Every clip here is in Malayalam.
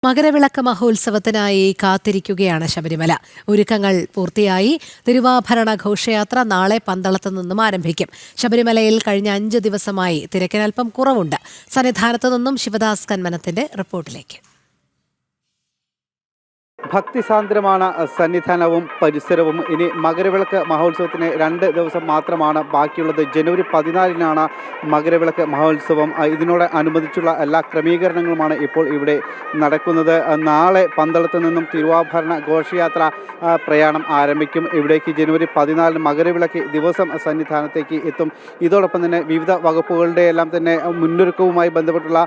മകരവിളക്ക് മഹോത്സവത്തിനായി കാത്തിരിക്കുകയാണ് ശബരിമല. ഒരുക്കങ്ങൾ പൂർത്തിയായി. തിരുവാഭരണ ഘോഷയാത്ര നാളെ പന്തളത്ത് നിന്നും ആരംഭിക്കും. ശബരിമലയിൽ കഴിഞ്ഞ 5 ദിവസമായി തിരക്കിനൽപ്പം കുറവുണ്ട്. സന്നിധാനത്തു നിന്നും ശിവദാസ് കന്മനത്തിന്റെ റിപ്പോർട്ടിലേക്ക്. ഭക്തിസാന്ദ്രമാണ് സന്നിധാനവും പരിസരവും. ഇനി മകരവിളക്ക് മഹോത്സവത്തിന് 2 ദിവസം മാത്രമാണ് ബാക്കിയുള്ളത്. ജനുവരി 14-നാണ് മകരവിളക്ക് മഹോത്സവം. ഇതിനോട് അനുബന്ധിച്ചുള്ള എല്ലാ ക്രമീകരണങ്ങളുമാണ് ഇപ്പോൾ ഇവിടെ നടക്കുന്നത്. നാളെ പന്തളത്ത് നിന്നും തിരുവാഭരണ ഘോഷയാത്ര പ്രയാണം ആരംഭിക്കും. ഇവിടേക്ക് ജനുവരി 14 മകരവിളക്ക് ദിവസം സന്നിധാനത്തേക്ക് എത്തും. ഇതോടൊപ്പം തന്നെ വിവിധ വകുപ്പുകളുടെ എല്ലാം തന്നെ മുന്നൊരുക്കവുമായി ബന്ധപ്പെട്ടുള്ള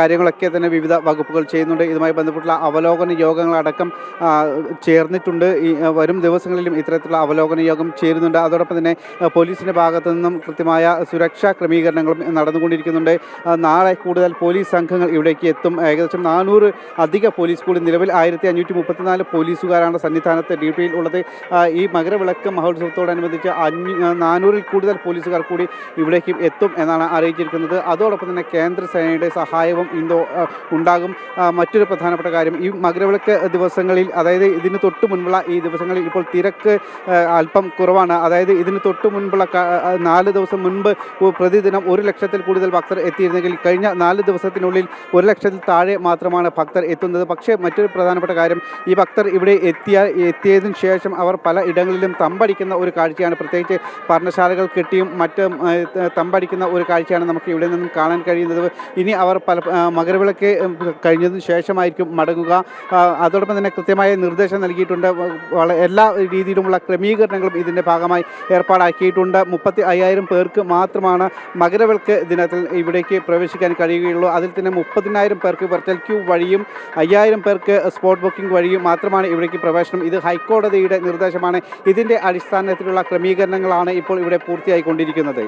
കാര്യങ്ങളൊക്കെ തന്നെ വിവിധ വകുപ്പുകൾ ചെയ്യുന്നുണ്ട്. ഇതുമായി ബന്ധപ്പെട്ടുള്ള അവലോകന യോഗങ്ങളടക്കം ചേർന്നിട്ടുണ്ട്. ഈ വരും ദിവസങ്ങളിലും ഇത്തരത്തിലുള്ള അവലോകന യോഗം ചേരുന്നുണ്ട്. അതോടൊപ്പം തന്നെ പോലീസിൻ്റെ ഭാഗത്തു നിന്നും കൃത്യമായ സുരക്ഷാ ക്രമീകരണങ്ങളും നടന്നുകൊണ്ടിരിക്കുന്നുണ്ട്. നാളെ കൂടുതൽ പോലീസ് സംഘങ്ങൾ ഇവിടേക്ക് എത്തും. ഏകദേശം 400 അധിക പോലീസ് കൂടി നിലവിൽ 1534 പോലീസുകാരാണ് സന്നിധാനത്ത് ഡ്യൂട്ടിയിൽ ഉള്ളത്. ഈ മകരവിളക്ക് മഹോത്സവത്തോടനുബന്ധിച്ച് 400-ൽ കൂടുതൽ പോലീസുകാർ കൂടി ഇവിടേക്കും എത്തും എന്നാണ് അറിയിച്ചിരിക്കുന്നത്. അതോടൊപ്പം തന്നെ കേന്ദ്ര സേനയുടെ സഹായവും ഇന്ന് ഉണ്ടാകും. മറ്റൊരു പ്രധാനപ്പെട്ട കാര്യം, ഈ മകരവിളക്ക് ദിവസങ്ങളിൽ, അതായത് ഇതിന് തൊട്ട് മുൻപുള്ള ഈ ദിവസങ്ങളിൽ ഇപ്പോൾ തിരക്ക് അല്പം കുറവാണ്. അതായത് ഇതിന് തൊട്ട് മുൻപുള്ള 4 ദിവസം മുൻപ് പ്രതിദിനം 1 ലക്ഷത്തിൽ കൂടുതൽ ഭക്തർ എത്തിയിരുന്നെങ്കിൽ കഴിഞ്ഞ 4 ദിവസത്തിനുള്ളിൽ 1 ലക്ഷത്തിൽ താഴെ മാത്രമാണ് ഭക്തർ എത്തുന്നത്. പക്ഷേ മറ്റൊരു പ്രധാനപ്പെട്ട കാര്യം, ഈ ഭക്തർ ഇവിടെ എത്തിയതിനു ശേഷം അവർ പല ഇടങ്ങളിലും തമ്പടിക്കുന്ന ഒരു കാഴ്ചയാണ്. പ്രത്യേകിച്ച് പർണശാലകൾ കെട്ടിയും മറ്റ് തമ്പടിക്കുന്ന ഒരു കാഴ്ചയാണ് നമുക്ക് ഇവിടെ നിന്നും കാണാൻ കഴിയുന്നത്. ഇനി അവർ മകരവിളക്ക് കഴിഞ്ഞതിന് ശേഷമായിരിക്കും മടങ്ങുക. അതോടൊപ്പം തന്നെ കൃത്യമായ നിർദ്ദേശം നൽകിയിട്ടുണ്ട്. എല്ലാ രീതിയിലുമുള്ള ക്രമീകരണങ്ങളും ഇതിൻ്റെ ഭാഗമായി ഏർപ്പാടാക്കിയിട്ടുണ്ട്. 35,000 പേർക്ക് മാത്രമാണ് മകരവിളക്ക് ദിനത്തിൽ ഇവിടേക്ക് പ്രവേശിക്കാൻ കഴിയുകയുള്ളൂ. അതിൽ തന്നെ 30,000 പേർക്ക് വെർച്വൽ ക്യൂ വഴിയും 5,000 പേർക്ക് സ്പോട്ട് ബുക്കിംഗ് വഴിയും മാത്രമാണ് ഇവിടേക്ക് പ്രവേശനം. ഇത് ഹൈക്കോടതിയുടെ നിർദ്ദേശമാണ്. ഇതിൻ്റെ അടിസ്ഥാനത്തിലുള്ള ക്രമീകരണങ്ങളാണ് ഇപ്പോൾ ഇവിടെ പൂർത്തിയായിക്കൊണ്ടിരിക്കുന്നത്.